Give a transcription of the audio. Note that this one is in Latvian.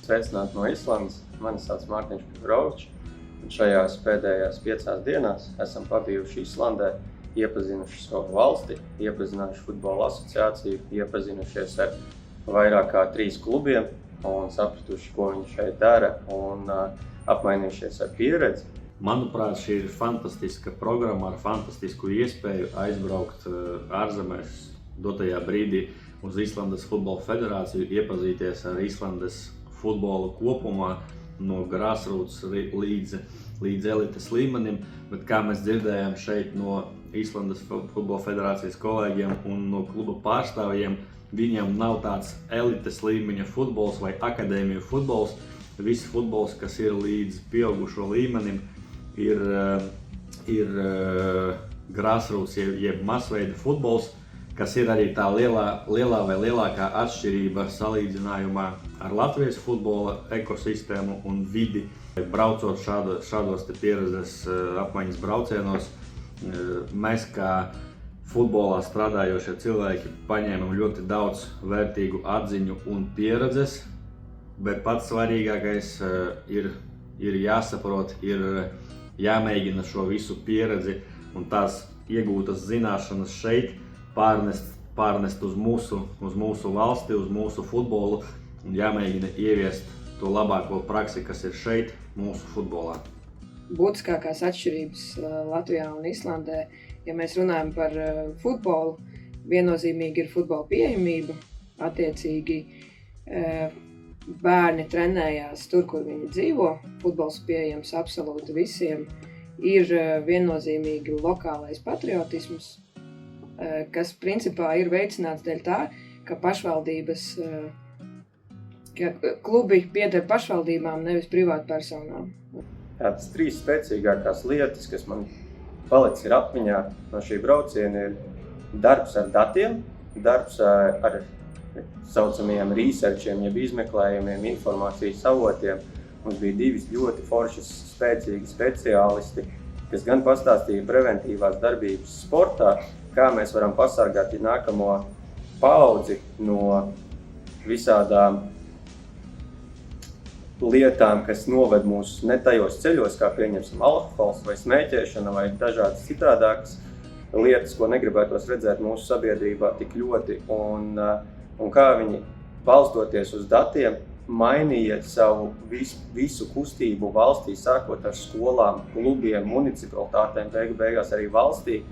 Sveicināti no Islandes. Mani sauc Mārtiņš Pivrovičs. Šajās pēdējās 5 dienās esam pabijuši Islandē, iepazinuši savu valsti, iepazinājuši futbola asociāciju, iepazinušies ar vairāk kā 3 klubiem un sapratuši, ko viņi šeit dara un apmainījušies ar pieredzi. Manuprāt, šī ir fantastiska programma ar fantastisku iespēju aizbraukt ārzemēs dotajā brīdī uz Islandes futbola federāciju, iepazīties ar Islandes futbolu kopumā no grassroots līdz elites līmenim, bet kā mēs dzirdējām šeit no Islandes futbola federācijas kolēģiem un no kluba pārstāvjiem, viņiem nav tāds elites līmeņa futbols vai akadēmiju futbols. Viss futbols, kas ir līdz pieaugušo līmenim, ir grassroots jeb masveida futbols, kas ir arī tā lielā vai lielākā atšķirība salīdzinājumā ar Latvijas futbola ekosistēmu un vidi. Braucot šādos pieredzes apmaiņas braucienos, mēs kā futbolā strādājošie cilvēki paņēmam ļoti daudz vērtīgu atziņu un pieredzes, bet pats svarīgākais ir jāsaprot, ir jāmēģina šo visu pieredzi un tās iegūtas zināšanas šeit pārnest uz mūsu valsti, uz mūsu futbolu un jāmēģina ieviest to labāko praksi, kas ir šeit mūsu futbolā. Būtiskākās atšķirības Latvijā un Islandē, ja mēs runājam par futbolu, viennozīmīgi ir futbola pieejamība. Attiecīgi bērni trenējās tur, kur viņi dzīvo. Futbols pieejams absolūti visiem. Ir viennozīmīgi lokālais patriotisms, kas principā ir veicināts dēļ tā, ka klubi pieder pašvaldībām, nevis privātpersonām. Tas 3 spēcīgākās lietas, kas man palicis ir atmiņā no šī brauciena, ir darbs ar datiem, darbs ar saucamajiem researchiem, jeb izmeklējumiem, informācijas avotiem. Mums bija 2 ļoti foršas, spēcīgi speciālisti, kas gan pastāstīja preventīvās darbības sportā, kā mēs varam pasargāt nākamo paudzi no visādām lietām, kas noved mūs ne tajos ceļos, kā pieņemsim alkohols vai smēķēšana vai dažādas citādākas lietas, ko negribētos redzēt mūsu sabiedrībā tik ļoti. Un kā viņi, balstoties uz datiem, mainīja savu visu kustību valstī, sākot ar skolām, klubiem, municipalitātēm, beigās arī valstī,